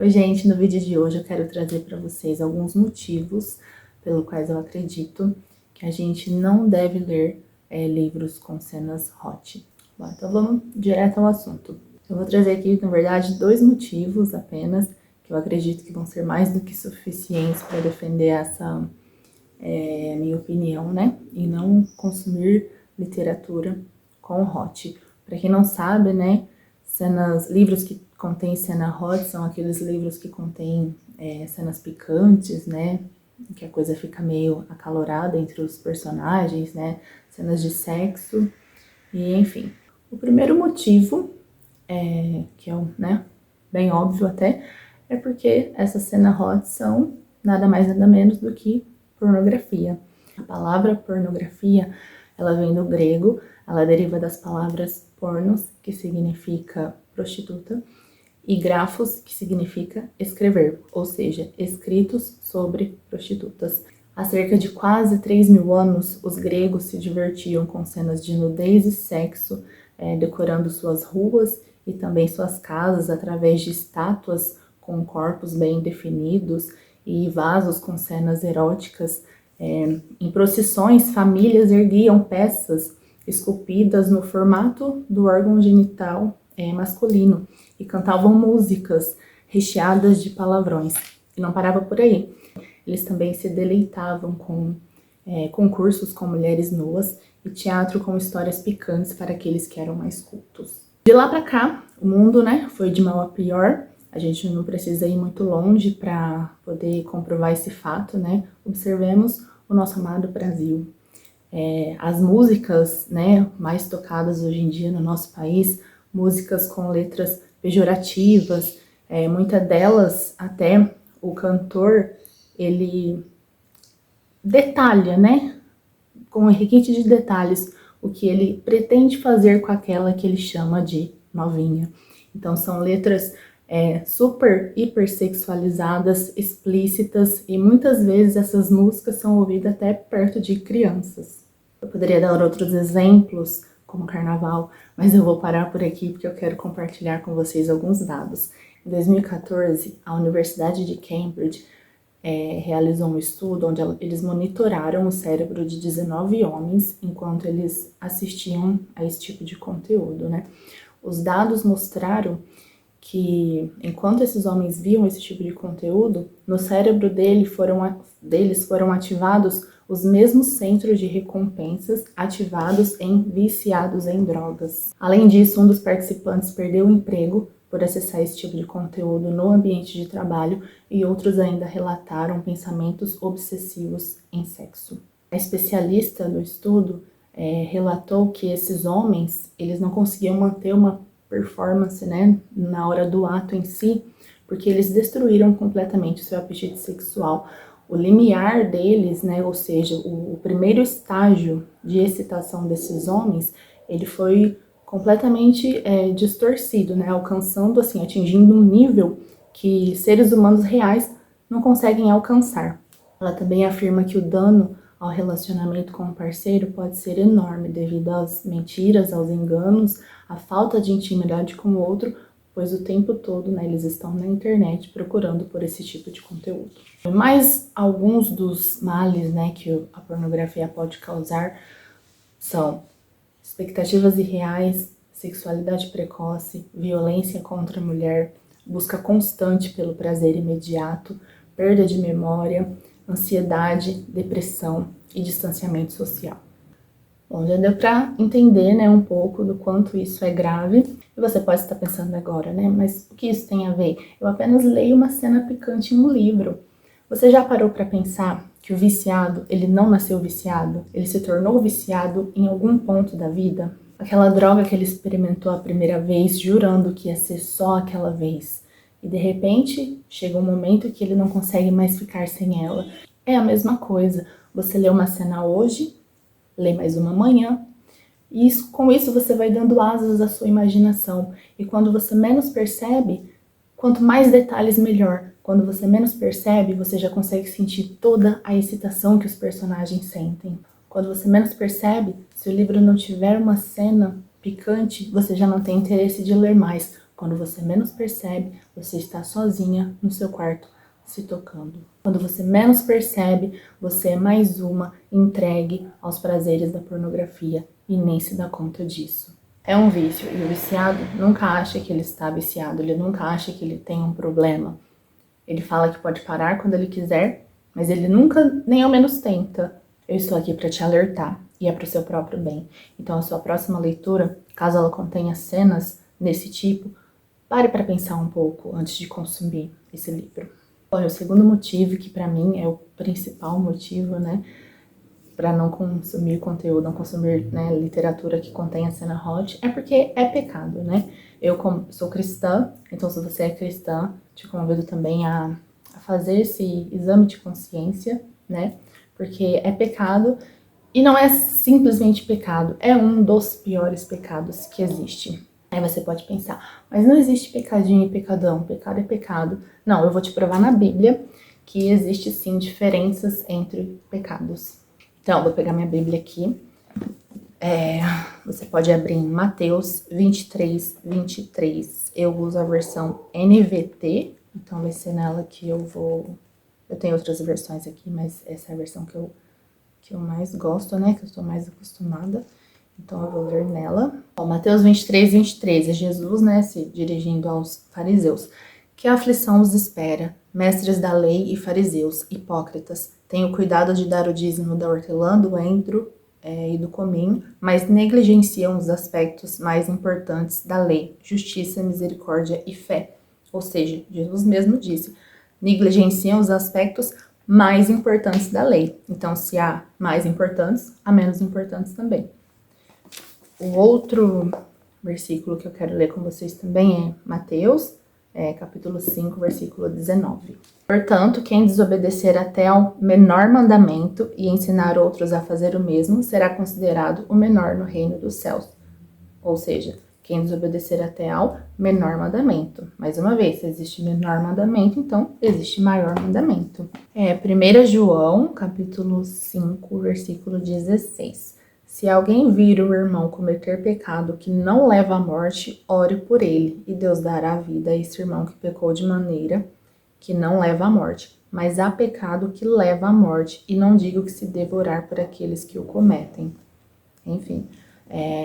Oi, gente, no vídeo de hoje eu quero trazer para vocês alguns motivos pelo quais eu acredito que a gente não deve ler livros com cenas hot. Bom, então vamos direto ao assunto. Eu vou trazer aqui, na verdade, 2 motivos apenas, que eu acredito que vão ser mais do que suficientes para defender essa minha opinião, né? E não consumir literatura com hot. Para quem não sabe, né, livros que contêm cena hot são aqueles livros que contêm cenas picantes, né? Que a coisa fica meio acalorada entre os personagens, né? Cenas de sexo e enfim. O primeiro motivo, que é né, bem óbvio até, é porque essas cenas hot são nada mais nada menos do que pornografia. A palavra pornografia, ela vem do grego, ela deriva das palavras pornos, que significa prostituta, e grafos, que significa escrever, ou seja, escritos sobre prostitutas. Há cerca de quase 3.000 anos, os gregos se divertiam com cenas de nudez e sexo, decorando suas ruas e também suas casas através de estátuas com corpos bem definidos e vasos com cenas eróticas. Em procissões, famílias erguiam peças esculpidas no formato do órgão genital masculino e cantavam músicas recheadas de palavrões. E não parava por aí. Eles também se deleitavam com concursos com mulheres nuas e teatro com histórias picantes para aqueles que eram mais cultos. De lá para cá, o mundo, né, foi de mal a pior. A gente não precisa ir muito longe para poder comprovar esse fato, né? Observemos o nosso amado Brasil. As músicas, né, mais tocadas hoje em dia no nosso país, músicas com letras pejorativas, muitas delas até o cantor, ele detalha, né, com um requinte de detalhes, o que ele pretende fazer com aquela que ele chama de novinha. Então são letras super hipersexualizadas, explícitas, e muitas vezes essas músicas são ouvidas até perto de crianças. Eu poderia dar outros exemplos, como carnaval, mas eu vou parar por aqui porque eu quero compartilhar com vocês alguns dados. Em 2014, a Universidade de Cambridge realizou um estudo onde eles monitoraram o cérebro de 19 homens enquanto eles assistiam a esse tipo de conteúdo, né? Os dados mostraram que enquanto esses homens viam esse tipo de conteúdo, no cérebro deles foram ativados os mesmos centros de recompensas ativados em viciados em drogas. Além disso, um dos participantes perdeu o emprego por acessar esse tipo de conteúdo no ambiente de trabalho e outros ainda relataram pensamentos obsessivos em sexo. A especialista do estudo relatou que esses homens, eles não conseguiam manter uma performance, né, na hora do ato em si, porque eles destruíram completamente o seu apetite sexual. O limiar deles, né, ou seja, o primeiro estágio de excitação desses homens, ele foi completamente distorcido, né, alcançando, assim, atingindo um nível que seres humanos reais não conseguem alcançar. Ela também afirma que o dano ao relacionamento com o parceiro pode ser enorme devido às mentiras, aos enganos, à falta de intimidade com o outro, pois o tempo todo, né, eles estão na internet procurando por esse tipo de conteúdo. Mas alguns dos males, né, que a pornografia pode causar são expectativas irreais, sexualidade precoce, violência contra a mulher, busca constante pelo prazer imediato, perda de memória, ansiedade, depressão e distanciamento social. Bom, já deu para entender, né, um pouco do quanto isso é grave. E você pode estar pensando agora, né, mas o que isso tem a ver? Eu apenas leio uma cena picante em um livro. Você já parou para pensar que o viciado, ele não nasceu viciado? Ele se tornou viciado em algum ponto da vida? Aquela droga que ele experimentou a primeira vez, jurando que ia ser só aquela vez. E de repente, chega um momento que ele não consegue mais ficar sem ela. É a mesma coisa. Você lê uma cena hoje, lê mais uma amanhã, e com isso você vai dando asas à sua imaginação. E quando você menos percebe, quanto mais detalhes, melhor. Quando você menos percebe, você já consegue sentir toda a excitação que os personagens sentem. Quando você menos percebe, se o livro não tiver uma cena picante, você já não tem interesse de ler mais. Quando você menos percebe, você está sozinha no seu quarto se tocando. Quando você menos percebe, você é mais uma entregue aos prazeres da pornografia e nem se dá conta disso. É um vício e o viciado nunca acha que ele está viciado, ele nunca acha que ele tem um problema. Ele fala que pode parar quando ele quiser, mas ele nunca, nem ao menos tenta. Eu estou aqui para te alertar e é para o seu próprio bem. Então a sua próxima leitura, caso ela contenha cenas desse tipo, pare para pensar um pouco antes de consumir esse livro. Bom, o segundo motivo, que para mim é o principal motivo, né, para não consumir conteúdo, não consumir, né, literatura que contenha cena hot, é porque é pecado, né? Eu sou cristã, então se você é cristã, te convido também a fazer esse exame de consciência, né? Porque é pecado e não é simplesmente pecado, é um dos piores pecados que existe. Aí você pode pensar, mas não existe pecadinho e pecadão, pecado é pecado. Não, eu vou te provar na Bíblia que existe sim diferenças entre pecados. Então, vou pegar minha Bíblia aqui. Você pode abrir em Mateus 23, 23. Eu uso a versão NVT, então vai ser nela que eu vou... Eu tenho outras versões aqui, mas essa é a versão que eu mais gosto, né? Que eu estou mais acostumada. Então, eu vou ler nela. Ó, Mateus 23, 23. É Jesus, né, se dirigindo aos fariseus. Que aflição os espera, mestres da lei e fariseus, hipócritas. Tenham cuidado de dar o dízimo da hortelã, do endro e do cominho, mas negligenciam os aspectos mais importantes da lei, justiça, misericórdia e fé. Ou seja, Jesus mesmo disse, negligenciam os aspectos mais importantes da lei. Então, se há mais importantes, há menos importantes também. O outro versículo que eu quero ler com vocês também é Mateus, capítulo 5, versículo 19. Portanto, quem desobedecer até ao menor mandamento e ensinar outros a fazer o mesmo, será considerado o menor no reino dos céus. Ou seja, quem desobedecer até ao menor mandamento. Mais uma vez, se existe menor mandamento, então existe maior mandamento. 1 João, capítulo 5, versículo 16. Se alguém vir o irmão cometer pecado que não leva à morte, ore por ele, e Deus dará vida a esse irmão que pecou de maneira que não leva à morte. Mas há pecado que leva à morte, e não digo que se devorar por aqueles que o cometem. Enfim,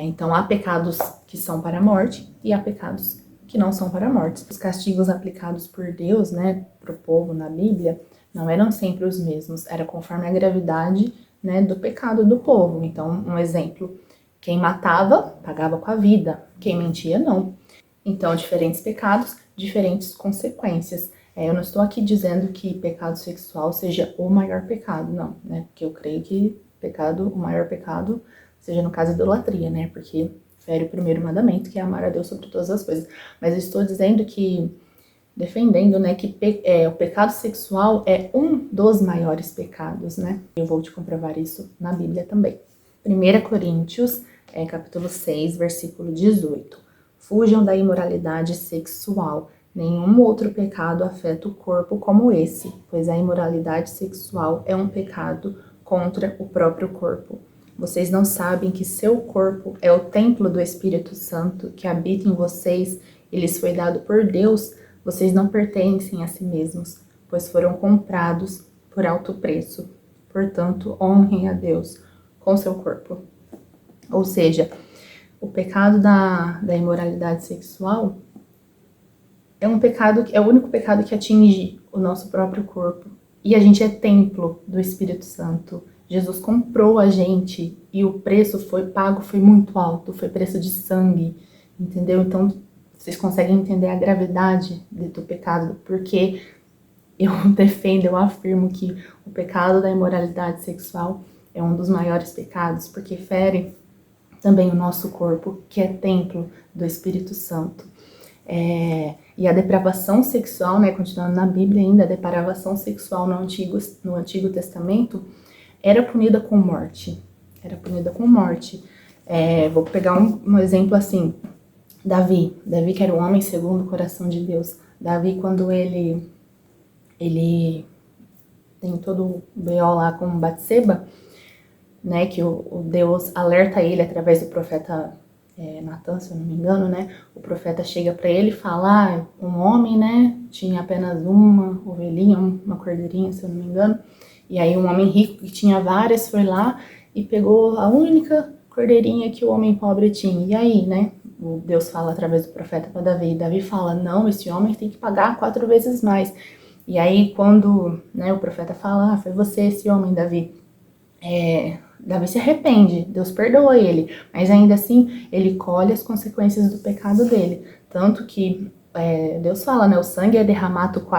então há pecados que são para a morte, e há pecados que não são para a morte. Os castigos aplicados por Deus, né, para o povo na Bíblia, não eram sempre os mesmos, era conforme a gravidade, né, do pecado do povo. Então, um exemplo, quem matava, pagava com a vida, quem mentia, não. Então, diferentes pecados, diferentes consequências. Eu não estou aqui dizendo que pecado sexual seja o maior pecado, não, né, porque eu creio que o maior pecado seja, no caso, idolatria, né, porque fere o primeiro mandamento, que é amar a Deus sobre todas as coisas. Mas eu estou dizendo que, defendendo, né, que o pecado sexual é um dos maiores pecados, né? Eu vou te comprovar isso na Bíblia também. 1 Coríntios, capítulo 6, versículo 18. Fujam da imoralidade sexual. Nenhum outro pecado afeta o corpo como esse, pois a imoralidade sexual é um pecado contra o próprio corpo. Vocês não sabem que seu corpo é o templo do Espírito Santo que habita em vocês e lhes foi dado por Deus? Vocês não pertencem a si mesmos, pois foram comprados por alto preço. Portanto, honrem a Deus com seu corpo. Ou seja, o pecado da imoralidade sexual é um pecado, é o único pecado que atinge o nosso próprio corpo. E a gente é templo do Espírito Santo. Jesus comprou a gente e o preço foi pago, foi muito alto, foi preço de sangue, entendeu? Então, vocês conseguem entender a gravidade do pecado, porque eu defendo, eu afirmo que o pecado da imoralidade sexual é um dos maiores pecados, porque fere também o nosso corpo, que é templo do Espírito Santo. E a depravação sexual, né, continuando na Bíblia ainda, a depravação sexual no Antigo Testamento era punida com morte. Era punida com morte. Vou pegar um exemplo assim. Davi, que era um homem segundo o coração de Deus. Davi, quando ele tem todo o B.O. lá com Batseba, né, que o Deus alerta ele através do profeta Natan, se eu não me engano, né? O profeta chega para ele e fala, um homem, né, tinha apenas uma ovelhinha, uma cordeirinha, se eu não me engano, e aí um homem rico que tinha várias foi lá e pegou a única cordeirinha que o homem pobre tinha. E aí, né, Deus fala através do profeta para Davi, e Davi fala, não, esse homem tem que pagar 4 vezes mais. E aí quando, né, o profeta fala, foi você esse homem, Davi, Davi se arrepende, Deus perdoa ele, mas ainda assim ele colhe as consequências do pecado dele. Tanto que Deus fala, né, o sangue é derramado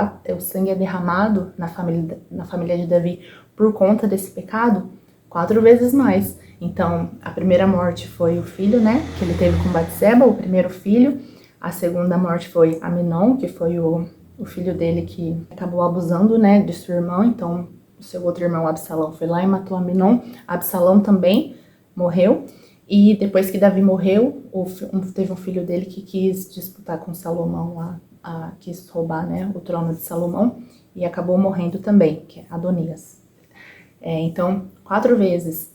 na família de Davi por conta desse pecado 4 vezes mais. Então, a primeira morte foi o filho, né, que ele teve com Batseba, o primeiro filho. A segunda morte foi Aminon, que foi o filho dele que acabou abusando, né, de sua irmã. Então, o seu outro irmão, Absalão, foi lá e matou Aminon. Absalão também morreu. E depois que Davi morreu, teve um filho dele que quis disputar com Salomão lá, quis roubar, né, o trono de Salomão e acabou morrendo também, que é Adonias. Então, 4 vezes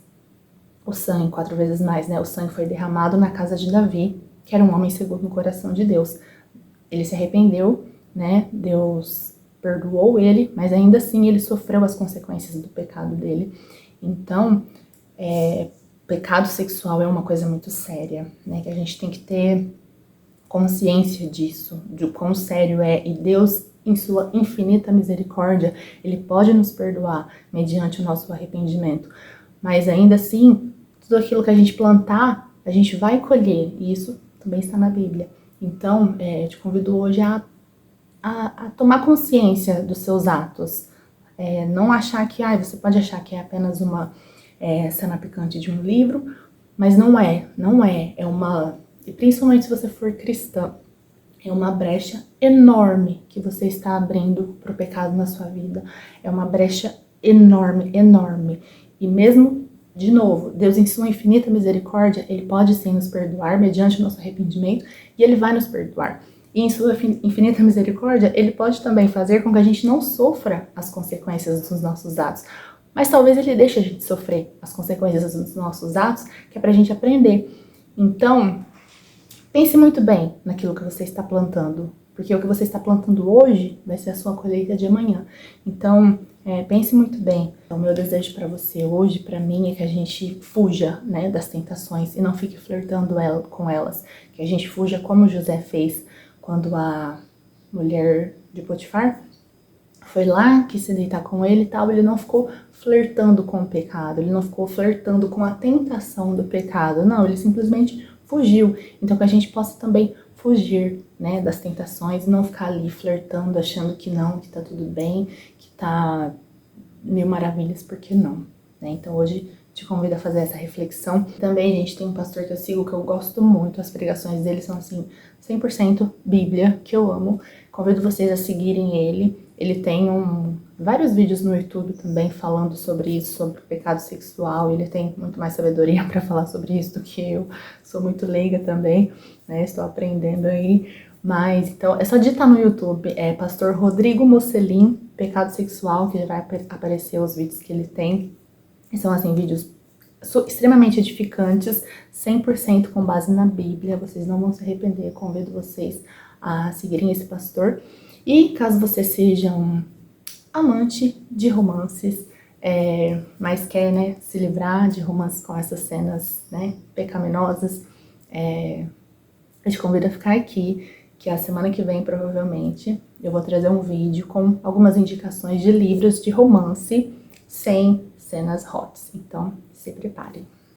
o sangue, 4 vezes mais, né, o sangue foi derramado na casa de Davi, que era um homem segundo o coração de Deus. Ele se arrependeu, né, Deus perdoou ele, mas ainda assim ele sofreu as consequências do pecado dele. Então, pecado sexual é uma coisa muito séria, né? Que a gente tem que ter consciência disso, de quão sério é. E Deus, em sua infinita misericórdia, Ele pode nos perdoar mediante o nosso arrependimento. Mas ainda assim, tudo aquilo que a gente plantar, a gente vai colher. E isso também está na Bíblia. Então, eu te convido hoje a tomar consciência dos seus atos. Não achar que, você pode achar que é apenas uma cena picante de um livro, mas não é. E principalmente se você for cristã, é uma brecha enorme que você está abrindo para o pecado na sua vida. É uma brecha enorme, enorme. E mesmo, de novo, Deus em sua infinita misericórdia, Ele pode sim nos perdoar mediante o nosso arrependimento, e Ele vai nos perdoar. E em sua infinita misericórdia, Ele pode também fazer com que a gente não sofra as consequências dos nossos atos. Mas talvez Ele deixe a gente sofrer as consequências dos nossos atos, que é pra gente aprender. Então, pense muito bem naquilo que você está plantando, porque o que você está plantando hoje vai ser a sua colheita de amanhã. Então, pense muito bem. O meu desejo para você hoje, para mim, é que a gente fuja, né, das tentações e não fique flertando com elas. Que a gente fuja como José fez quando a mulher de Potifar foi lá, quis se deitar com ele e tal, ele não ficou flertando com o pecado, ele não ficou flertando com a tentação do pecado, não, ele simplesmente fugiu. Então que a gente possa também fugir, né, das tentações e não ficar ali flertando, achando que não, que tá tudo bem, que tá mil maravilhas, porque não, né? Então hoje te convido a fazer essa reflexão. Também, gente, tem um pastor que eu sigo que eu gosto muito, as pregações dele são assim, 100% Bíblia, que eu amo. Convido vocês a seguirem ele. Ele tem vários vídeos no YouTube também falando sobre isso, sobre o pecado sexual. Ele tem muito mais sabedoria para falar sobre isso do que eu. Sou muito leiga também, né? Estou aprendendo aí. Mas, então, é só digitar no YouTube, Pastor Rodrigo Mocelin, Pecado Sexual, que já vai aparecer os vídeos que ele tem. E são, assim, vídeos extremamente edificantes, 100% com base na Bíblia. Vocês não vão se arrepender. Convido vocês a seguirem esse pastor. E caso você seja um amante de romances, mas quer, né, se livrar de romances com essas cenas, né, pecaminosas, eu te convido a ficar aqui, que a semana que vem, provavelmente, eu vou trazer um vídeo com algumas indicações de livros de romance sem cenas hot. Então, se prepare.